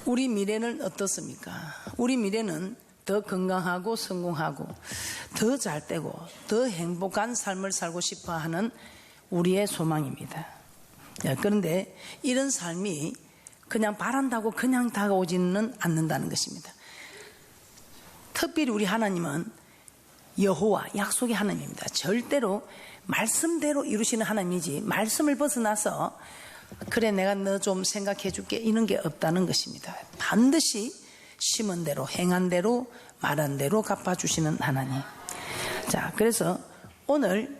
우리 미래는 어떻습니까? 우리 미래는 더 건강하고 성공하고 더 잘되고 더 행복한 삶을 살고 싶어 하는 우리의 소망입니다. 그런데 이런 삶이 그냥 바란다고 그냥 다가오지는 않는다는 것입니다. 특별히 우리 하나님은 여호와, 약속의 하나님입니다. 절대로 말씀대로 이루시는 하나님이지 말씀을 벗어나서 그래 내가 너 좀 생각해 줄게 이런 게 없다는 것입니다. 반드시 심은 대로 행한 대로 말한 대로 갚아주시는 하나님. 자, 그래서 오늘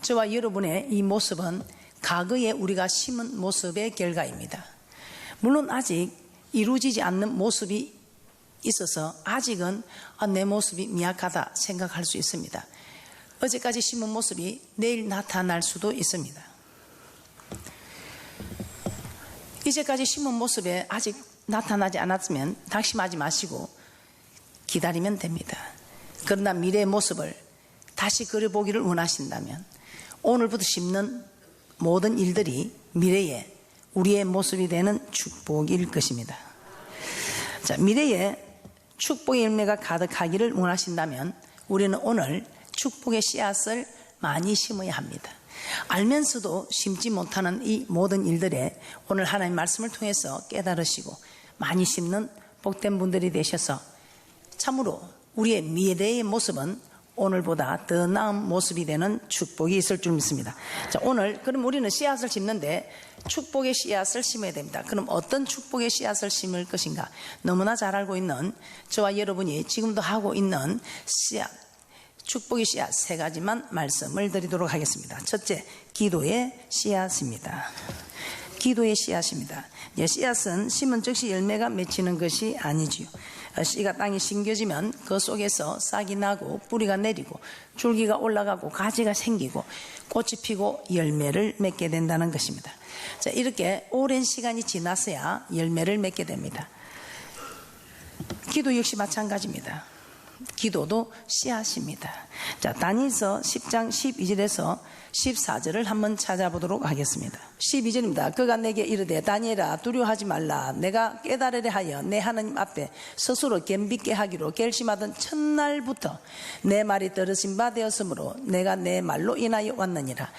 저와 여러분의 이 모습은 과거에 우리가 심은 모습의 결과입니다. 물론 아직 이루어지지 않는 모습이 있어서 아직은 내 모습이 미약하다 생각할 수 있습니다. 어제까지 심은 모습이 내일 나타날 수도 있습니다. 이제까지 심은 모습에 아직 나타나지 않았으면 낙심하지 마시고 기다리면 됩니다. 그러나 미래의 모습을 다시 그려보기를 원하신다면 오늘부터 심는 모든 일들이 미래에 우리의 모습이 되는 축복일 것입니다. 자, 미래에 축복의 열매가 가득하기를 원하신다면 우리는 오늘 축복의 씨앗을 많이 심어야 합니다. 알면서도 심지 못하는 이 모든 일들에 오늘 하나님의 말씀을 통해서 깨달으시고 많이 심는 복된 분들이 되셔서 참으로 우리의 미래의 모습은 오늘보다 더 나은 모습이 되는 축복이 있을 줄 믿습니다. 자, 오늘 그럼 우리는 씨앗을 심는데 축복의 씨앗을 심어야 됩니다. 그럼 어떤 축복의 씨앗을 심을 것인가? 너무나 잘 알고 있는 저와 여러분이 지금도 하고 있는 씨앗, 축복의 씨앗 세 가지만 말씀을 드리도록 하겠습니다. 첫째, 기도의 씨앗입니다. 기도의 씨앗입니다. 씨앗은 심은 즉시 열매가 맺히는 것이 아니지요. 씨가 땅에 심겨지면 그 속에서 싹이 나고 뿌리가 내리고 줄기가 올라가고 가지가 생기고 꽃이 피고 열매를 맺게 된다는 것입니다. 자, 이렇게 오랜 시간이 지나서야 열매를 맺게 됩니다. 기도 역시 마찬가지입니다. 기도도 씨앗입니다. 자, 다니엘서 10장 12절에서 14절을 한번 찾아보도록 하겠습니다. 12절입니다. 그가 내게 이르되 다니엘아 두려워하지 말라. 내가 깨달으려 하여 내 하나님 앞에 스스로 겸비게 하기로 결심하던 첫날부터 내 말이 들으신 바 되었으므로 내가 내 말로 인하여 왔느니라.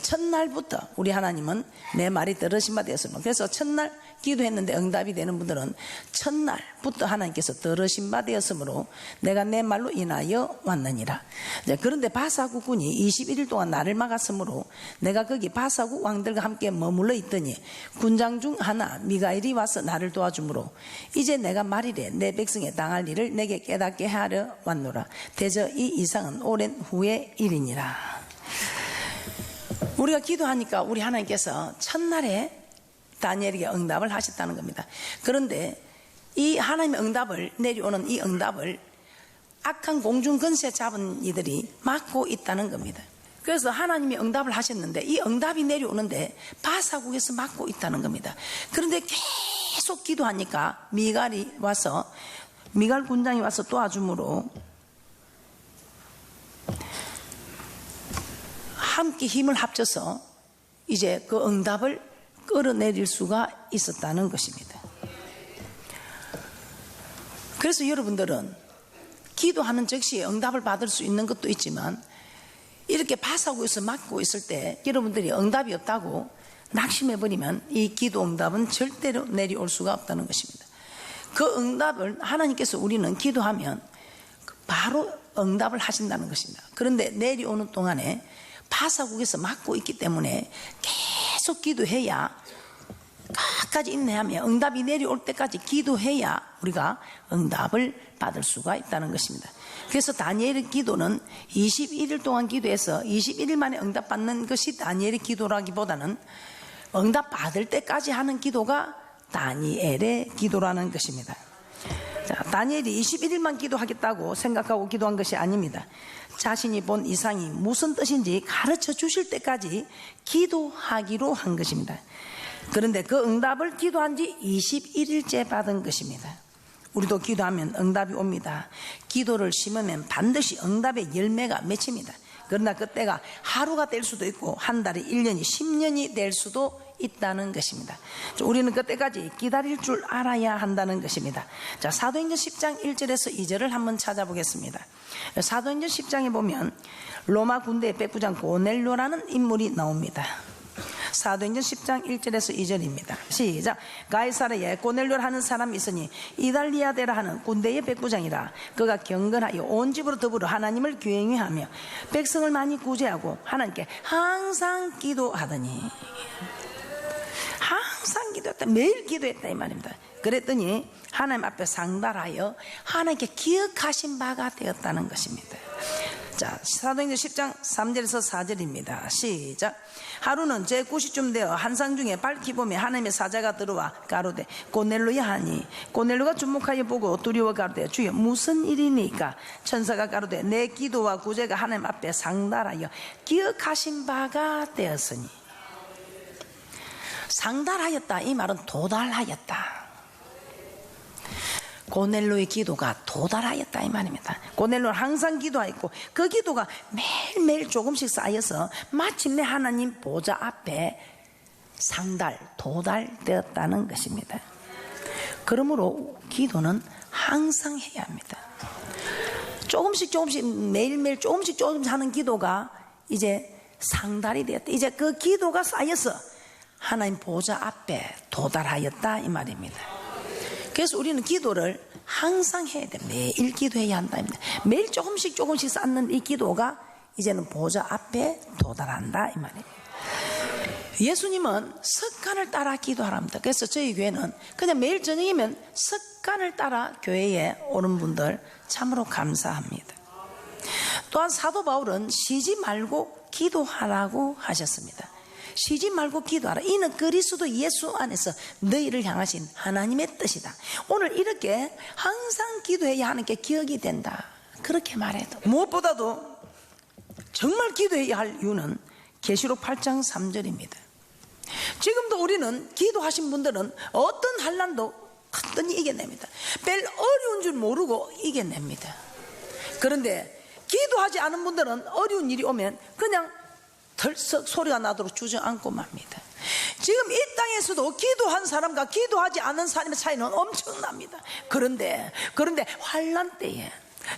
첫날부터 우리 하나님은 내 말이 들으신 바 되었으므로, 그래서 첫날 기도했는데 응답이 되는 분들은 첫날부터 하나님께서 들으신 바 되었으므로 내가 내 말로 인하여 왔느니라. 그런데 바사국군이 21일 동안 나를 막았으므로 내가 거기 바사국 왕들과 함께 머물러 있더니 군장 중 하나 미가엘이 와서 나를 도와주므로 이제 내가 말이래 내 백성에 당할 일을 내게 깨닫게 하려 왔노라. 대저 이 이상은 오랜 후의 일이니라. 우리가 기도하니까 우리 하나님께서 첫날에 다니엘에게 응답을 하셨다는 겁니다. 그런데 이 하나님의 응답을 내려오는 이 응답을 악한 공중 권세 잡은 이들이 막고 있다는 겁니다. 그래서 하나님이 응답을 하셨는데 이 응답이 내려오는데 바사국에서 막고 있다는 겁니다. 그런데 계속 기도하니까 미갈 군장이 와서 도와주므로 함께 힘을 합쳐서 이제 그 응답을 끌어내릴 수가 있었다는 것입니다. 그래서 여러분들은 기도하는 즉시 응답을 받을 수 있는 것도 있지만 이렇게 바사국에서 막고 있을 때 여러분들이 응답이 없다고 낙심해버리면 이 기도 응답은 절대로 내려올 수가 없다는 것입니다. 그 응답을 하나님께서 우리는 기도하면 바로 응답을 하신다는 것입니다. 그런데 내려오는 동안에 바사국에서 막고 있기 때문에 계속 기도해야, 끝까지 인내하며 응답이 내려올 때까지 기도해야 우리가 응답을 받을 수가 있다는 것입니다. 그래서 다니엘의 기도는 21일 동안 기도해서 21일 만에 응답받는 것이 다니엘의 기도라기보다는 응답받을 때까지 하는 기도가 다니엘의 기도라는 것입니다. 자, 다니엘이 21일만 기도하겠다고 생각하고 기도한 것이 아닙니다. 자신이 본 이상이 무슨 뜻인지 가르쳐 주실 때까지 기도하기로 한 것입니다. 그런데 그 응답을 기도한 지 21일째 받은 것입니다. 우리도 기도하면 응답이 옵니다. 기도를 심으면 반드시 응답의 열매가 맺힙니다. 그러나 그때가 하루가 될 수도 있고 한 달이 1년이 10년이 될 수도 있다는 것입니다. 우리는 그때까지 기다릴 줄 알아야 한다는 것입니다. 자, 사도행전 10장 1절에서 2절을 한번 찾아보겠습니다. 사도행전 10장에 보면 로마 군대의 백부장 고넬료라는 인물이 나옵니다. 사도행전 10장 1절에서 2절입니다. 시작. 가이사랴에 고넬료라 하는 사람이 있으니 이달리아데라 하는 군대의 백부장이라. 그가 경건하여 온 집으로 더불어 하나님을 경외하며 백성을 많이 구제하고 하나님께 항상 기도하더니, 항상 기도했다, 매일 기도했다 이 말입니다. 그랬더니 하나님 앞에 상달하여 하나님께 기억하신 바가 되었다는 것입니다. 자, 사도행전 10장 3절에서 4절입니다. 시작. 하루는 제9시쯤 되어 한상 중에 밝히 보매 하나님의 사자가 들어와 가로되 고넬로야 하니, 고넬로가 주목하여 보고 두려워 가로되 주여 무슨 일이니까? 천사가 가로되 내 기도와 구제가 하나님 앞에 상달하여 기억하신 바가 되었으니. 상달하였다 이 말은 도달하였다. 고넬로의 기도가 도달하였다 이 말입니다. 고넬로는 항상 기도하였고 그 기도가 매일매일 조금씩 쌓여서 마침내 하나님 보좌 앞에 도달되었다는 것입니다. 그러므로 기도는 항상 해야 합니다. 조금씩 매일매일 조금씩 하는 기도가 이제 상달이 되었다. 이제 그 기도가 쌓여서 하나님 보좌 앞에 도달하였다 이 말입니다. 그래서 우리는 기도를 항상 해야 돼. 매일 기도해야 한다입니다. 매일 조금씩 쌓는 이 기도가 이제는 보좌 앞에 도달한다 이 말입니다. 예수님은 습관을 따라 기도하랍니다. 그래서 저희 교회는 그냥 매일 저녁이면 습관을 따라 교회에 오는 분들 참으로 감사합니다. 또한 사도 바울은 쉬지 말고 기도하라고 하셨습니다. 쉬지 말고 기도하라. 이는 그리스도 예수 안에서 너희를 향하신 하나님의 뜻이다. 오늘 이렇게 항상 기도해야 하는 게 기억이 된다. 그렇게 말해도 무엇보다도 정말 기도해야 할 이유는 계시록 8장 3절입니다. 지금도 우리는 기도하신 분들은 어떤 환난도 간단히 이겨냅니다. 별 어려운 줄 모르고 이겨냅니다. 그런데 기도하지 않은 분들은 어려운 일이 오면 그냥 덜썩 소리가 나도록 주저앉고 맙니다. 지금 이 땅에서도 기도한 사람과 기도하지 않은 사람의 차이는 엄청납니다. 그런데 환난 때에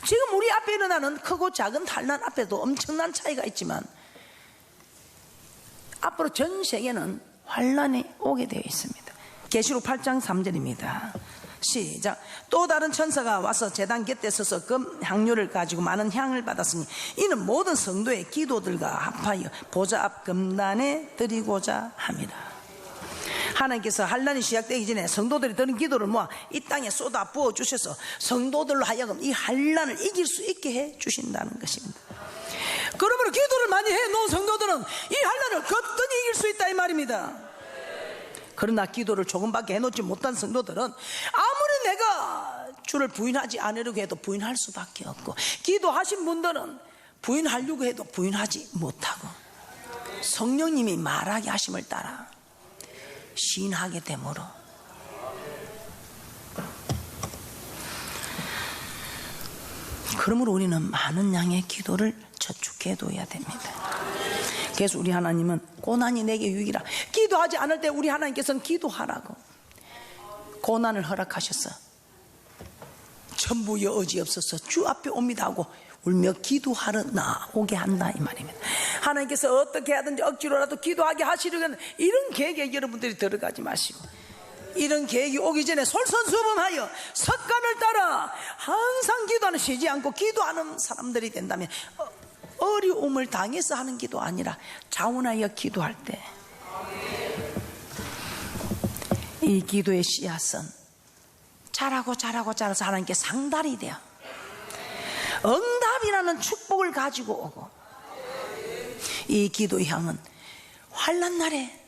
지금 우리 앞에 일어나는 크고 작은 환난 앞에도 엄청난 차이가 있지만 앞으로 전 세계는 환난이 오게 되어 있습니다. 계시록 8장 3절입니다. 시작. 또 다른 천사가 와서 제단 곁에 서서 금 향료를 가지고 많은 향을 받았으니 이는 모든 성도의 기도들과 합하여 보좌 앞 금단에 드리고자 함이라. 하나님께서 환난이 시작되기 전에 성도들이 드린 기도를 모아 이 땅에 쏟아 부어 주셔서 성도들로 하여금 이 환난을 이길 수 있게 해 주신다는 것입니다. 그러므로 기도를 많이 해 놓은 성도들은 이 환난을 거뜬히 이길 수 있다 이 말입니다. 그러나 기도를 조금밖에 해놓지 못한 성도들은 아무리 내가 주를 부인하지 않으려고 해도 부인할 수밖에 없고, 기도하신 분들은 부인하려고 해도 부인하지 못하고 성령님이 말하게 하심을 따라 시인하게 되므로 그러므로 우리는 많은 양의 기도를 저축해 둬야 됩니다. 그래서 우리 하나님은 고난이 내게 유익이라. 기도하지 않을 때 우리 하나님께서는 기도하라고 고난을 허락하셔서 전부 여지 없어서 주 앞에 옵니다 하고 울며 기도하러 나오게 한다 이 말입니다. 하나님께서 어떻게 하든지 억지로라도 기도하게 하시려면 이런 계획에 여러분들이 들어가지 마시고, 이런 계획이 오기 전에 솔선수범하여 습관을 따라 항상 기도하는, 쉬지 않고 기도하는 사람들이 된다면 어려움을 당해서 하는 기도 아니라 자원하여 기도할 때 이 기도의 씨앗은 자라서 하나님께 상달이 되어 응답이라는 축복을 가지고 오고, 이 기도의 향은 환난 날에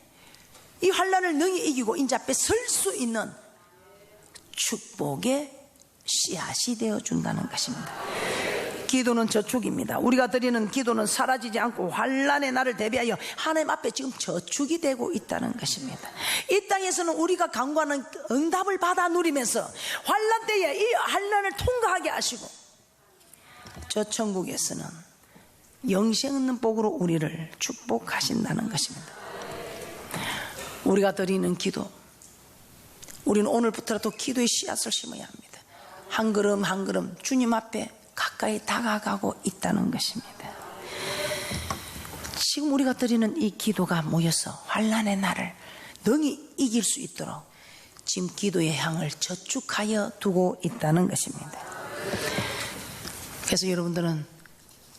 이 환난을 능히 이기고 인자 앞에 설 수 있는 축복의 씨앗이 되어준다는 것입니다. 기도는 저축입니다. 우리가 드리는 기도는 사라지지 않고 환난의 날을 대비하여 하나님 앞에 지금 저축이 되고 있다는 것입니다. 이 땅에서는 우리가 간구하는 응답을 받아 누리면서 환난 때에 이 환난을 통과하게 하시고, 저 천국에서는 영생 없는 복으로 우리를 축복하신다는 것입니다. 우리가 드리는 기도, 우리는 오늘부터라도 기도의 씨앗을 심어야 합니다. 한 걸음 한 걸음 주님 앞에 가까이 다가가고 있다는 것입니다. 지금 우리가 드리는 이 기도가 모여서 환난의 날을 능히 이길 수 있도록 지금 기도의 향을 저축하여 두고 있다는 것입니다. 그래서 여러분들은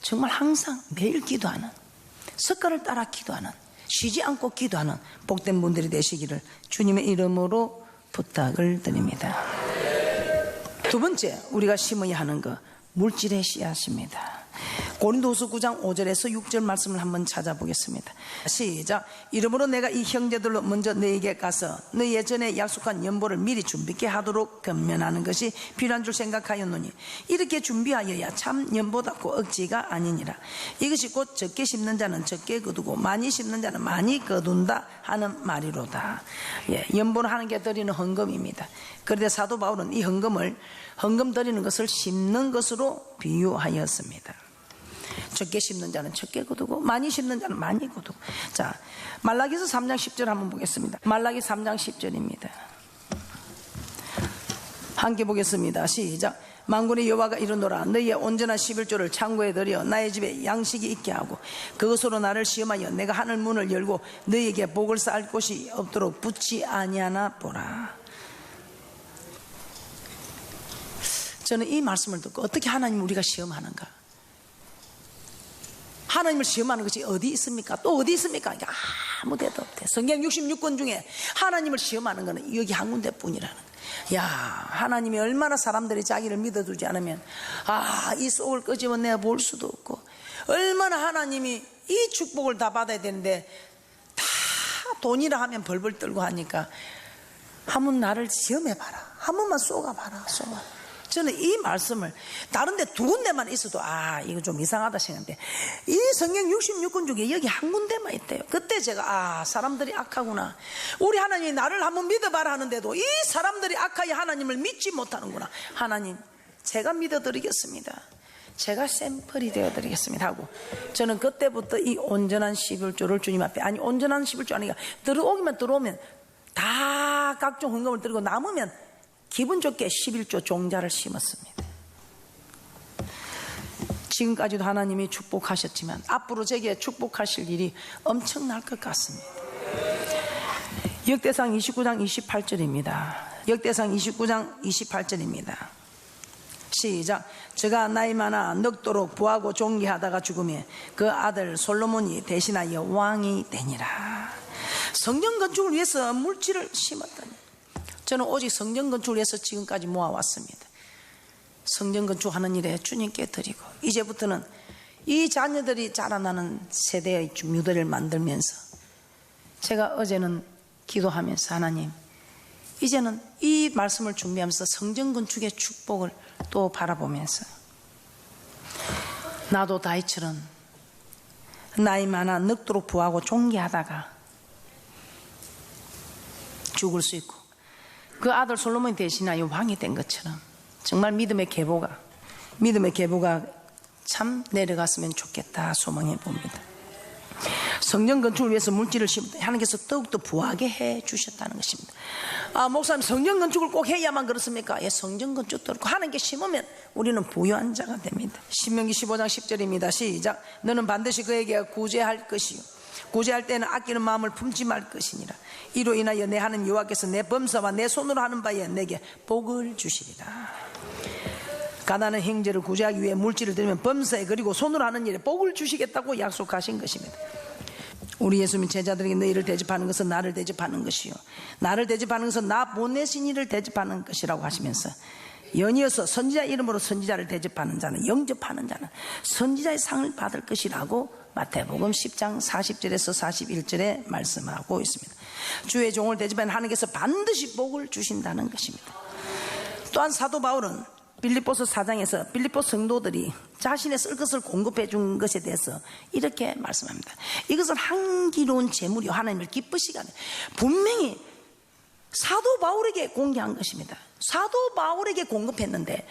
정말 항상 매일 기도하는, 습관을 따라 기도하는, 쉬지 않고 기도하는 복된 분들이 되시기를 주님의 이름으로 부탁을 드립니다. 두 번째 우리가 심어야 하는 것, 물질의 씨앗입니다. 고린도후서 9장 5절에서 6절 말씀을 한번 찾아보겠습니다. 시작. 이러므로 내가 이 형제들로 먼저 너희에게 가서 너희 예전에 약속한 연보를 미리 준비케 하도록 권면하는 것이 필요한 줄 생각하였노니 이렇게 준비하여야 참 연보답고 억지가 아니니라. 이것이 곧 적게 심는 자는 적게 거두고 많이 심는 자는 많이 거둔다 하는 말이로다. 연보를 하는 게 드리는 헌금입니다. 그런데 사도 바울은 이 헌금 드리는 것을 심는 것으로 비유하였습니다. 적게 심는 자는 적게 거두고 많이 심는 자는 많이 거두고. 자, 말라기서 3장 10절 한번 보겠습니다. 말라기 3장 10절입니다. 함께 보겠습니다. 시작. 만군의 여호와가 이르노라. 너희의 온전한 11조를 창고에 들여 나의 집에 양식이 있게 하고 그것으로 나를 시험하여 내가 하늘 문을 열고 너희에게 복을 쌓을 곳이 없도록 붙지 아니하나 보라. 저는 이 말씀을 듣고 어떻게 하나님을 우리가 시험하는가? 하나님을 시험하는 것이 어디 있습니까? 또 어디 있습니까? 아무 데도 없대. 성경 66권 중에 하나님을 시험하는 것은 여기 한 군데 뿐이라는 거야. 하나님이 얼마나 사람들이 자기를 믿어주지 않으면 이 속을 끄집어 내가 볼 수도 없고, 얼마나 하나님이 이 축복을 다 받아야 되는데 다 돈이라 하면 벌벌 떨고 하니까 한번 나를 시험해봐라, 한 번만 쏘가봐라. 저는 이 말씀을 다른 데 두 군데만 있어도 이거 좀 이상하다 생각했는데 이 성경 66권 중에 여기 한 군데만 있대요. 그때 제가 사람들이 악하구나, 우리 하나님이 나를 한번 믿어봐라 하는데도 이 사람들이 악하여 하나님을 믿지 못하는구나. 하나님, 제가 믿어드리겠습니다. 제가 샘플이 되어드리겠습니다 하고, 저는 그때부터 이 온전한 11조를 주님 앞에, 온전한 11조 아니라 들어오면 다 각종 헌금을 들고 남으면 기분 좋게 11조 종자를 심었습니다. 지금까지도 하나님이 축복하셨지만 앞으로 제게 축복하실 일이 엄청날 것 같습니다. 역대상 29장 28절입니다. 역대상 29장 28절입니다. 시작. 저가 나이 많아 늙도록 부하고 존귀하다가 죽으며 그 아들 솔로몬이 대신하여 왕이 되니라. 성전 건축을 위해서 물질을 심었더니, 저는 오직 성전 건축을 위해서 지금까지 모아왔습니다. 성전 건축하는 일에 주님께 드리고, 이제부터는 이 자녀들이 자라나는 세대의 묘대를 만들면서 제가 어제는 기도하면서 하나님, 이제는 이 말씀을 준비하면서 성전 건축의 축복을 또 바라보면서 나도 다윗처럼 나이 많아 늙도록 부하고 존귀하다가 죽을 수 있고 그 아들 솔로몬이 대신하여 왕이 된 것처럼 정말 믿음의 계보가 참 내려갔으면 좋겠다 소망해 봅니다. 성전 건축을 위해서 물질을 심었다. 하나님께서 더욱더 부하게 해 주셨다는 것입니다. 목사님, 성전 건축을 꼭 해야만 그렇습니까? 성전 건축도 그렇고 하나님께 심으면 우리는 부유한 자가 됩니다. 신명기 15장 10절입니다. 시작. 너는 반드시 그에게 구제할 것이요 구제할 때는 아끼는 마음을 품지 말 것이니라. 이로 인하여 내 하나님 여호와께서 내 범사와 내 손으로 하는 바에 내게 복을 주시리라. 가난한 형제를 구제하기 위해 물질을 드리면 범사에 그리고 손으로 하는 일에 복을 주시겠다고 약속하신 것입니다. 우리 예수님 제자들에게 너희를 대접하는 것은 나를 대접하는 것이요 나를 대접하는 것은 나 보내신 이를 대접하는 것이라고 하시면서, 연이어서 선지자 이름으로 선지자를 대접하는 자는, 영접하는 자는 선지자의 상을 받을 것이라고 마태복음 10장 40절에서 41절에 말씀하고 있습니다. 주의 종을 대접하면 하나님께서 반드시 복을 주신다는 것입니다. 또한 사도 바울은 빌립보서 4장에서 빌립보 성도들이 자신의 쓸 것을 공급해 준 것에 대해서 이렇게 말씀합니다. 이것은 향기로운 제물이요 하나님을 기쁘시게 하는, 분명히 사도 바울에게 공개한 것입니다. 사도 바울에게 공급했는데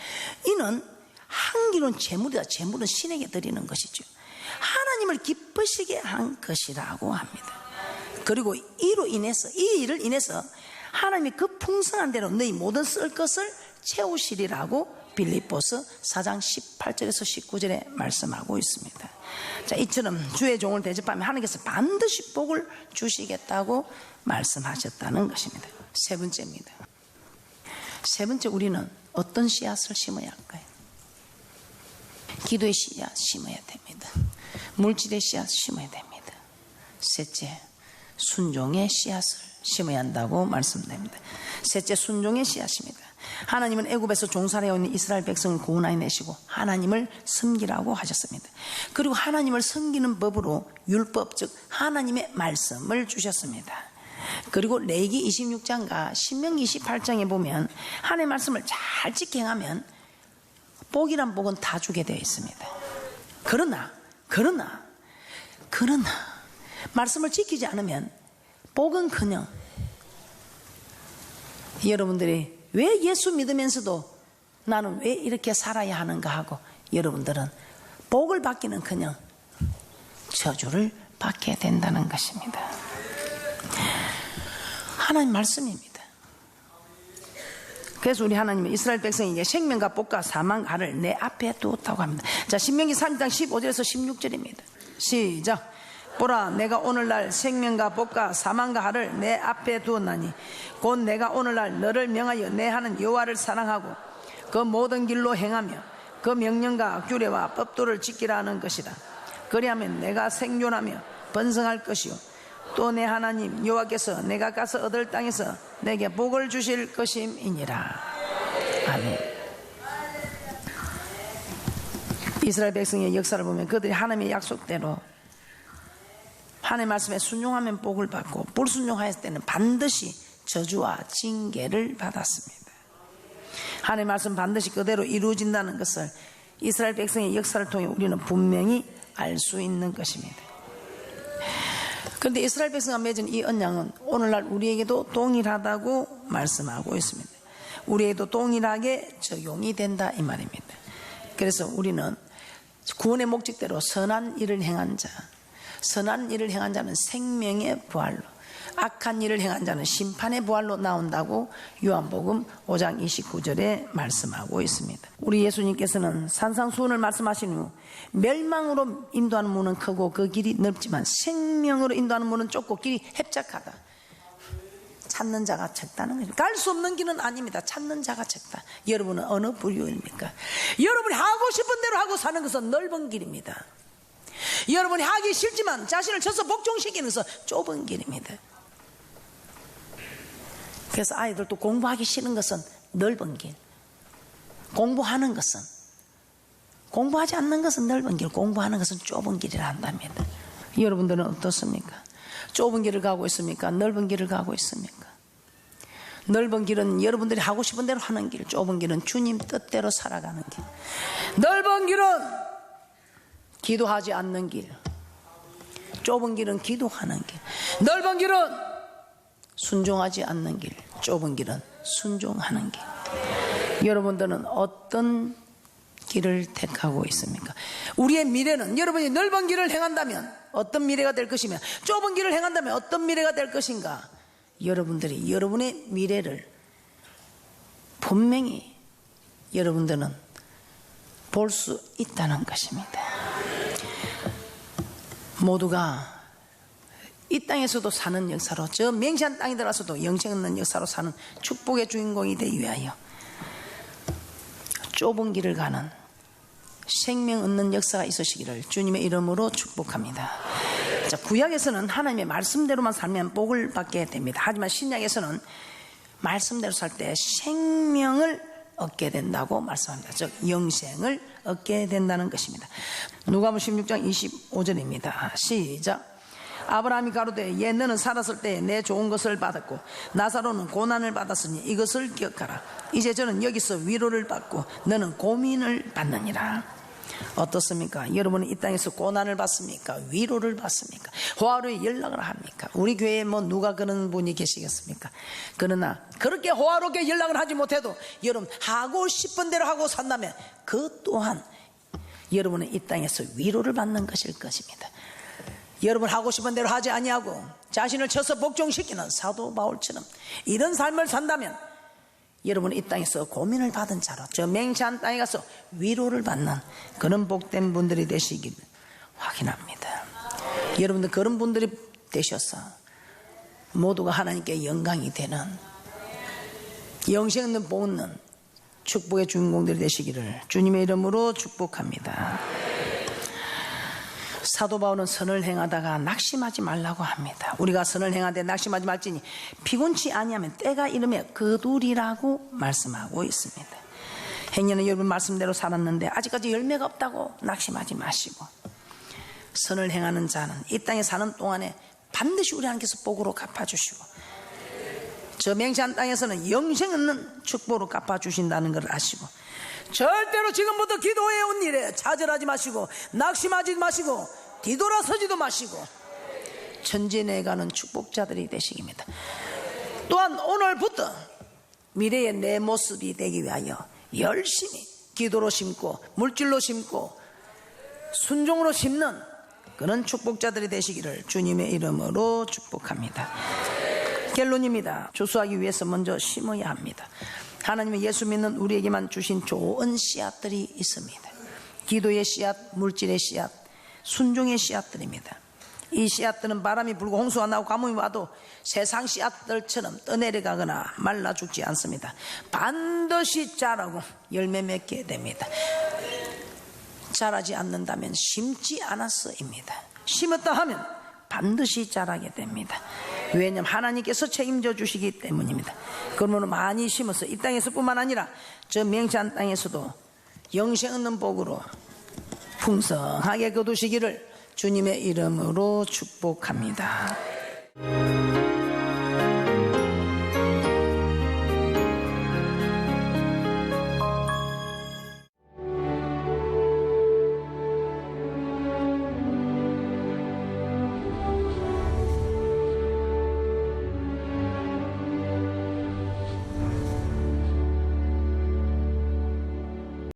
이는 향기로운 제물이다. 제물은 신에게 드리는 것이죠. 하나님을 기쁘시게 한 것이라고 합니다. 그리고 이로 인해서, 이 일을 인해서 하나님이 그 풍성한 대로 너희 모든 쓸 것을 채우시리라고 빌립보서 4장 18절에서 19절에 말씀하고 있습니다. 자, 이처럼 주의 종을 대접하면 하나님께서 반드시 복을 주시겠다고 말씀하셨다는 것입니다. 세 번째입니다. 세 번째, 우리는 어떤 씨앗을 심어야 할까요? 기도의 씨앗 심어야 됩니다. 물질의 씨앗 심어야 됩니다. 셋째, 순종의 씨앗을 심어야 한다고 말씀됩니다. 셋째, 순종의 씨앗입니다. 하나님은 애굽에서 종살이하고 있는 이스라엘 백성을 구원하여 내시고 하나님을 섬기라고 하셨습니다. 그리고 하나님을 섬기는 법으로 율법, 즉 하나님의 말씀을 주셨습니다. 그리고 레위기 26장과 신명기 28장에 보면 하나님의 말씀을 잘 지켜 행하면 복이란 복은 다 주게 되어 있습니다. 그러나 말씀을 지키지 않으면 복은커녕, 여러분들이 왜 예수 믿으면서도 나는 왜 이렇게 살아야 하는가 하고 여러분들은 복을 받기는커녕 저주를 받게 된다는 것입니다. 하나님 말씀입니다. 그래서 우리 하나님은 이스라엘 백성에게 생명과 복과 사망과 하를 내 앞에 두었다고 합니다. 자, 신명기 3장 15절에서 16절입니다. 시작. 보라, 내가 오늘날 생명과 복과 사망과 하를 내 앞에 두었나니 곧 내가 오늘날 너를 명하여 내 하는 여호와를 사랑하고 그 모든 길로 행하며 그 명령과 규례와 법도를 지키라는 것이다. 그리하면 내가 생존하며 번성할 것이요 또 내 하나님 여호와께서 내가 가서 얻을 땅에서 내게 복을 주실 것임이니라. 아멘. 이스라엘 백성의 역사를 보면 그들이 하나님의 약속대로 하나님의 말씀에 순종하면 복을 받고 불순종하였을 때는 반드시 저주와 징계를 받았습니다. 하나님의 말씀 반드시 그대로 이루어진다는 것을 이스라엘 백성의 역사를 통해 우리는 분명히 알 수 있는 것입니다. 그런데 이스라엘 백성과 맺은 이 언약은 오늘날 우리에게도 동일하다고 말씀하고 있습니다. 우리에게도 동일하게 적용이 된다 이 말입니다. 그래서 우리는 구원의 목적대로 선한 일을 행한 자, 선한 일을 행한 자는 생명의 부활로, 악한 일을 행한 자는 심판의 부활로 나온다고 요한복음 5장 29절에 말씀하고 있습니다. 우리 예수님께서는 산상수훈을 말씀하신 후 멸망으로 인도하는 문은 크고 그 길이 넓지만 생명으로 인도하는 문은 좁고 길이 협착하다. 찾는 자가 적다는 거예요. 갈 수 없는 길은 아닙니다. 찾는 자가 적다. 여러분은 어느 부류입니까? 여러분이 하고 싶은 대로 하고 사는 것은 넓은 길입니다. 여러분이 하기 싫지만 자신을 쳐서 복종시키는 것은 좁은 길입니다. 그래서 아이들도 공부하기 싫은 것은 넓은 길, 공부하는 것은, 공부하지 않는 것은 넓은 길, 공부하는 것은 좁은 길이라 한답니다. 여러분들은 어떻습니까? 좁은 길을 가고 있습니까? 넓은 길을 가고 있습니까? 넓은 길은 여러분들이 하고 싶은 대로 하는 길, 좁은 길은 주님 뜻대로 살아가는 길. 넓은 길은 기도하지 않는 길, 좁은 길은 기도하는 길. 넓은 길은 순종하지 않는 길, 좁은 길은 순종하는 길. 여러분들은 어떤 길을 택하고 있습니까? 우리의 미래는, 여러분이 넓은 길을 행한다면 어떤 미래가 될 것이며 좁은 길을 행한다면 어떤 미래가 될 것인가? 여러분들이 여러분의 미래를 분명히 여러분들은 볼 수 있다는 것입니다. 모두가 이 땅에서도 사는 역사로, 저 맹시한 땅에 들어가서도 영생 없는 역사로 사는 축복의 주인공이 되기 위하여 좁은 길을 가는 생명 얻는 역사가 있으시기를 주님의 이름으로 축복합니다. 자, 구약에서는 하나님의 말씀대로만 살면 복을 받게 됩니다. 하지만 신약에서는 말씀대로 살 때 생명을 얻게 된다고 말씀합니다. 즉 영생을 얻게 된다는 것입니다. 누가복음 16장 25절입니다. 시작. 아브라함이 가로되 예 너는 살았을 때 내 좋은 것을 받았고 나사로는 고난을 받았으니 이것을 기억하라. 이제 저는 여기서 위로를 받고 너는 고민을 받느니라. 어떻습니까? 여러분은 이 땅에서 고난을 받습니까? 위로를 받습니까? 호화로이 연락을 합니까? 우리 교회에 뭐 누가 그런 분이 계시겠습니까? 그러나 그렇게 호화롭게 연락을 하지 못해도 여러분 하고 싶은 대로 하고 산다면 그 또한 여러분은 이 땅에서 위로를 받는 것일 것입니다. 여러분 하고 싶은 대로 하지 아니하고 자신을 쳐서 복종시키는 사도 바울처럼 이런 삶을 산다면 여러분 이 땅에서 고민을 받은 자로 저 맹세한 땅에 가서 위로를 받는 그런 복된 분들이 되시길 확인합니다. 여러분들 그런 분들이 되셔서 모두가 하나님께 영광이 되는 영생 있는 복 있는 축복의 주인공들이 되시기를 주님의 이름으로 축복합니다. 사도 바울은 선을 행하다가 낙심하지 말라고 합니다. 우리가 선을 행하되 낙심하지 말지니 피곤치 아니하면 때가 이르며 거두리라고 말씀하고 있습니다. 행여는 여러분 말씀대로 살았는데 아직까지 열매가 없다고 낙심하지 마시고 선을 행하는 자는 이 땅에 사는 동안에 반드시 우리 하나님께서 복으로 갚아주시고 저 맹세한 땅에서는 영생 있는 축복으로 갚아주신다는 걸 아시고 절대로 지금부터 기도해 온 일에 좌절하지 마시고 낙심하지 마시고 뒤돌아서지도 마시고 전진해 가는 축복자들이 되시기입니다. 또한 오늘부터 미래의 내 모습이 되기 위하여 열심히 기도로 심고 물질로 심고 순종으로 심는 그런 축복자들이 되시기를 주님의 이름으로 축복합니다. 결론입니다. 조수하기 위해서 먼저 심어야 합니다. 하나님은 예수 믿는 우리에게만 주신 좋은 씨앗들이 있습니다. 기도의 씨앗, 물질의 씨앗, 순종의 씨앗들입니다. 이 씨앗들은 바람이 불고 홍수가 나고 가뭄이 와도 세상 씨앗들처럼 떠내려가거나 말라 죽지 않습니다. 반드시 자라고 열매 맺게 됩니다. 자라지 않는다면 심지 않았어입니다. 심었다 하면 반드시 자라게 됩니다. 왜냐하면 하나님께서 책임져 주시기 때문입니다. 그러므로 많이 심어서 이 땅에서 뿐만 아니라 저 맹세한 땅에서도 영생 있는 복으로 풍성하게 거두시기를 주님의 이름으로 축복합니다.